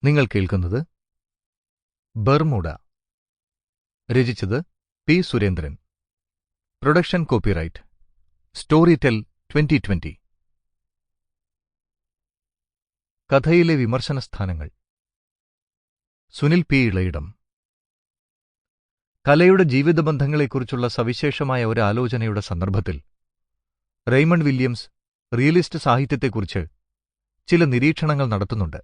നിങ്ങൾ കേൾക്കുന്നത് ബർമുഡ. രചിച്ചത് P. Surendran. Production copyright story tell 2020. കഥയിലെ വിമർശനസ്ഥാനങ്ങൾ. സുനിൽ പി. ഇളയിടം. കലയുടെ ജീവിതബന്ധങ്ങളെക്കുറിച്ചുള്ള സവിശേഷമായ ഒരു ആലോചനയുടെ സന്ദർഭത്തിൽ റെയ്മണ്ട് വില്യംസ് റിയലിസ്റ്റ് സാഹിത്യത്തെക്കുറിച്ച് ചില നിരീക്ഷണങ്ങൾ നടത്തുന്നുണ്ട്.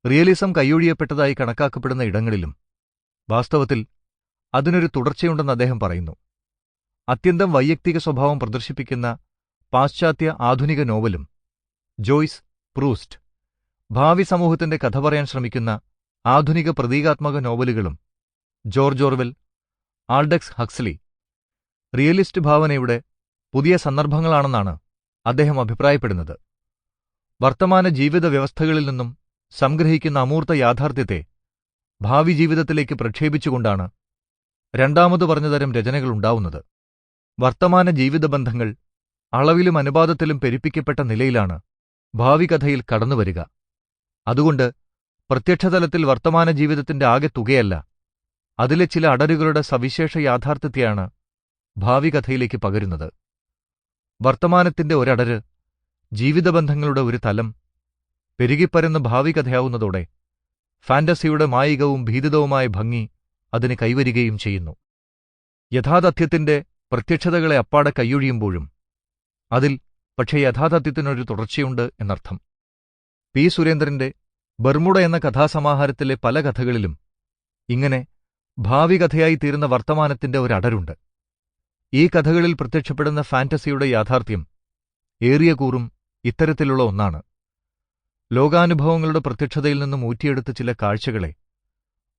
റിയലിസം കൈയൊഴിയപ്പെട്ടതായി കണക്കാക്കപ്പെടുന്ന ഇടങ്ങളിലും വാസ്തവത്തിൽ അതിനൊരു തുടർച്ചയുണ്ടെന്ന് അദ്ദേഹം പറയുന്നു. അത്യന്തം വൈയക്തിക സ്വഭാവം പ്രദർശിപ്പിക്കുന്ന പാശ്ചാത്യ ആധുനിക നോവലും ജോയ്സ്, പ്രൂസ്റ്റ്, ഭാവി സമൂഹത്തിന്റെ കഥ പറയാൻ ശ്രമിക്കുന്ന ആധുനിക പ്രതീകാത്മക നോവലുകളും ജോർജ് ഓർവെൽ, ആൾഡക്സ് ഹക്സ്ലി റിയലിസ്റ്റ് ഭാവനയുടെ പുതിയ സന്ദർഭങ്ങളാണെന്നാണ് അദ്ദേഹം അഭിപ്രായപ്പെടുന്നത്. വർത്തമാന ജീവിത വ്യവസ്ഥകളിൽ നിന്നും സംഗ്രഹിക്കുന്ന അമൂർത്ത യാഥാർത്ഥ്യത്തെ ഭാവി ജീവിതത്തിലേക്ക് പ്രക്ഷേപിച്ചുകൊണ്ടാണ് രണ്ടാമതു പറഞ്ഞതരം രചനകളുണ്ടാവുന്നത്. വർത്തമാന ജീവിതബന്ധങ്ങൾ അളവിലും അനുപാതത്തിലും പെരുപ്പിക്കപ്പെട്ട നിലയിലാണ് ഭാവി കഥയിൽ കടന്നുവരിക. അതുകൊണ്ട് പ്രത്യക്ഷതലത്തിൽ വർത്തമാന ജീവിതത്തിന്റെ ആകെ തുകയല്ല, അതിലെ ചില അടരുകളുടെ സവിശേഷ യാഥാർത്ഥ്യത്തെയാണ് ഭാവി കഥയിലേക്ക് പകരുന്നത്. വർത്തമാനത്തിന്റെ ഒരടര് ജീവിതബന്ധങ്ങളുടെ ഒരു തലം പെരുകിപ്പരന്ന് ഭാവി കഥയാവുന്നതോടെ ഫാന്റസിയുടെ മായികവും ഭീതിതവുമായ ഭംഗി അതിന് കൈവരികയും ചെയ്യുന്നു. യഥാതഥ്യത്തിന്റെ പ്രത്യക്ഷതകളെ അപ്പാടെ കൈയൊഴിയുമ്പോഴും അതിൽ പക്ഷേ യഥാതഥ്യത്തിനൊരു തുടർച്ചയുണ്ട് എന്നർത്ഥം. പി. സുരേന്ദ്രന്റെ ബർമുഡ എന്ന കഥാസമാഹാരത്തിലെ പല കഥകളിലും ഇങ്ങനെ ഭാവി കഥയായി തീരുന്ന വർത്തമാനത്തിന്റെ ഒരടരുണ്ട്. ഈ കഥകളിൽ പ്രത്യക്ഷപ്പെടുന്ന ഫാന്റസിയുടെ യാഥാർത്ഥ്യം ഏറിയ കൂറും ഇത്തരത്തിലുള്ള ഒന്നാണ്. ലോകാനുഭവങ്ങളുടെ പ്രത്യക്ഷതയിൽ നിന്നും ഊറ്റിയെടുത്ത ചില കാഴ്ചകളെ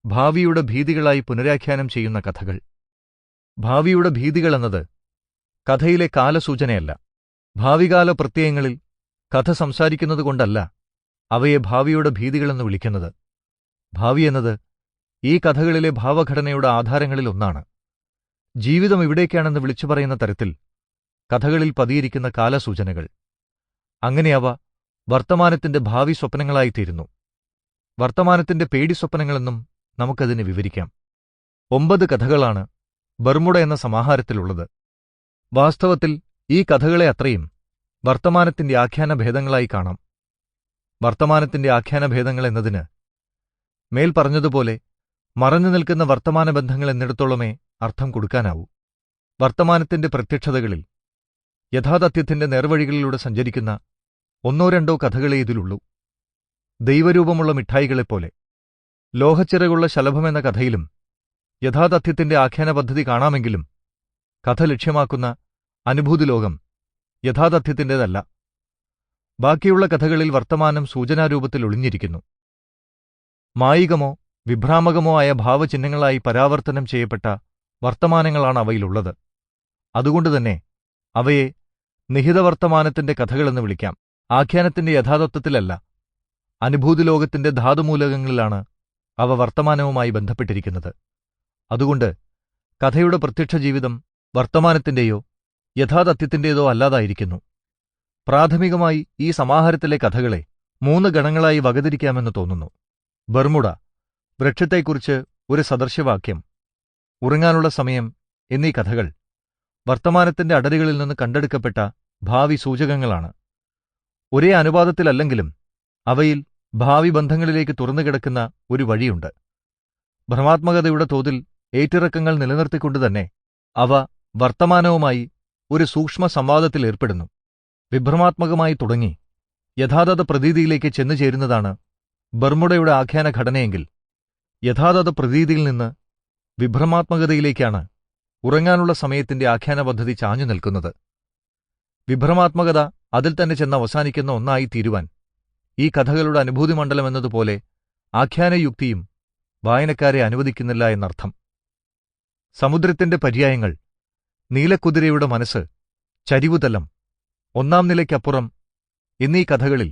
ഭാവിയുടെ ഭീതികളായി പുനരാഖ്യാനം ചെയ്യുന്ന കഥകൾ. ഭാവിയുടെ ഭീതികളെന്നത് കഥയിലെ കാലസൂചനയല്ല. ഭാവികാല പ്രത്യയങ്ങളിൽ കഥ സംസാരിക്കുന്നതുകൊണ്ടല്ല അവയെ ഭാവിയുടെ ഭീതികളെന്ന് വിളിക്കുന്നത്. ഭാവിയെന്നത് ഈ കഥകളിലെ ഭാവഘടനയുടെ ആധാരങ്ങളിലൊന്നാണ്. ജീവിതം ഇവിടേക്കാണെന്ന് വിളിച്ചു പറയുന്ന തരത്തിൽ കഥകളിൽ പതിയിരിക്കുന്ന കാലസൂചനകൾ. അങ്ങനെ അവ വർത്തമാനത്തിന്റെ ഭാവി സ്വപ്നങ്ങളായിത്തീരുന്നു. വർത്തമാനത്തിന്റെ പേടിസ്വപ്നങ്ങളെന്നും നമുക്കതിനെ വിവരിക്കാം. 9 കഥകളാണ് ബർമുഡ എന്ന സമാഹാരത്തിലുള്ളത്. വാസ്തവത്തിൽ ഈ കഥകളെ അത്രയും വർത്തമാനത്തിന്റെ ആഖ്യാനഭേദങ്ങളായി കാണാം. വർത്തമാനത്തിന്റെ ആഖ്യാനഭേദങ്ങൾ എന്നതിന് മേൽ പറഞ്ഞതുപോലെ മറഞ്ഞു നിൽക്കുന്ന വർത്തമാന ബന്ധങ്ങൾ എന്നിടത്തോളമേ അർത്ഥം കൊടുക്കാനാവൂ. വർത്തമാനത്തിന്റെ പ്രത്യക്ഷതകളിൽ യഥാതഥ്യത്തിന്റെ നേർവഴികളിലൂടെ സഞ്ചരിക്കുന്ന 1-2 കഥകളേ ഇതിലുള്ളൂ. ദൈവരൂപമുള്ള മിഠായികളെപ്പോലെ. ലോഹച്ചിറകുള്ള ശലഭമെന്ന കഥയിലും യഥാതഥ്യത്തിന്റെ ആഖ്യാനപദ്ധതി കാണാമെങ്കിലും കഥ ലക്ഷ്യമാക്കുന്ന അനുഭൂതിലോകം യഥാതഥ്യത്തിന്റേതല്ല. ബാക്കിയുള്ള കഥകളിൽ വർത്തമാനം സൂചനാരൂപത്തിൽ ഒളിഞ്ഞിരിക്കുന്നു. മായികമോ വിഭ്രാമകമോ ആയ ഭാവചിഹ്നങ്ങളായി പരാവർത്തനം ചെയ്യപ്പെട്ട വർത്തമാനങ്ങളാണ് അവയിലുള്ളത്. അതുകൊണ്ടുതന്നെ അവയെ നിഹിതവർത്തമാനത്തിന്റെ കഥകളെന്ന് വിളിക്കാം. ആഖ്യാനത്തിന്റെ യഥാതത്വത്തിലല്ല, അനുഭൂതിലോകത്തിന്റെ ധാതുമൂലകങ്ങളിലാണ് അവ വർത്തമാനവുമായി ബന്ധപ്പെട്ടിരിക്കുന്നത്. അതുകൊണ്ട് കഥയുടെ പ്രത്യക്ഷ ജീവിതം വർത്തമാനത്തിന്റെയോ യഥാതഥ്യത്തിന്റേതോ അല്ലാതായിരിക്കുന്നു. പ്രാഥമികമായി ഈ സമാഹാരത്തിലെ കഥകളെ 3 ഗണങ്ങളായി വകതിരിക്കാമെന്ന് തോന്നുന്നു. ബർമുഡ, വൃക്ഷത്തെക്കുറിച്ച് ഒരു സദൃശവാക്യം, ഉറങ്ങാനുള്ള സമയം എന്നീ കഥകൾ വർത്തമാനത്തിന്റെ അടരുകളിൽ നിന്ന് കണ്ടെടുക്കപ്പെട്ട ഭാവി സൂചകങ്ങളാണ്. ഒരേ അനുപാതത്തിലല്ലെങ്കിലും അവയിൽ ഭാവി ബന്ധങ്ങളിലേക്ക് തുറന്നുകിടക്കുന്ന ഒരു വഴിയുണ്ട്. ഭ്രമാത്മകതയുടെ തോതിൽ ഏറ്റിറക്കങ്ങൾ നിലനിർത്തിക്കൊണ്ടുതന്നെ അവ വർത്തമാനവുമായി ഒരു സൂക്ഷ്മ സംവാദത്തിലേർപ്പെടുന്നു. വിഭ്രമാത്മകമായി തുടങ്ങി യഥാതഥ പ്രതീതിയിലേക്ക് ചെന്നുചേരുന്നതാണ് ബർമുഡയുടെ ആഖ്യാന ഘടനയെങ്കിൽ യഥാതഥ പ്രതീതിയിൽ നിന്ന് വിഭ്രമാത്മകതയിലേക്കാണ് ഉറങ്ങാനുള്ള സമയത്തിന്റെ ആഖ്യാനപദ്ധതി ചാഞ്ഞു നിൽക്കുന്നത്. വിഭ്രമാത്മകത അതിൽ തന്നെ ചെന്ന് അവസാനിക്കുന്ന ഒന്നായി തീരുവാൻ ഈ കഥകളുടെ അനുഭൂതിമണ്ഡലമെന്നതുപോലെ ആഖ്യാനയുക്തിയും വായനക്കാരെ അനുവദിക്കുന്നില്ല എന്നർത്ഥം. സമുദ്രത്തിന്റെ പര്യായങ്ങൾ, നീലക്കുതിരയുടെ മനസ്സ്, ചരിവുതലം, 1-ാം നിലയ്ക്കപ്പുറം എന്നീ കഥകളിൽ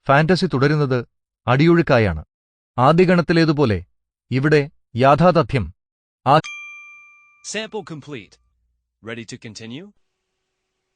ഫാന്റസി തുടരുന്നത് അടിയൊഴുക്കായാണ്. ആദ്യഗണത്തിലേതുപോലെ ഇവിടെ യാഥാതഥ്യം Sample complete. Ready to continue?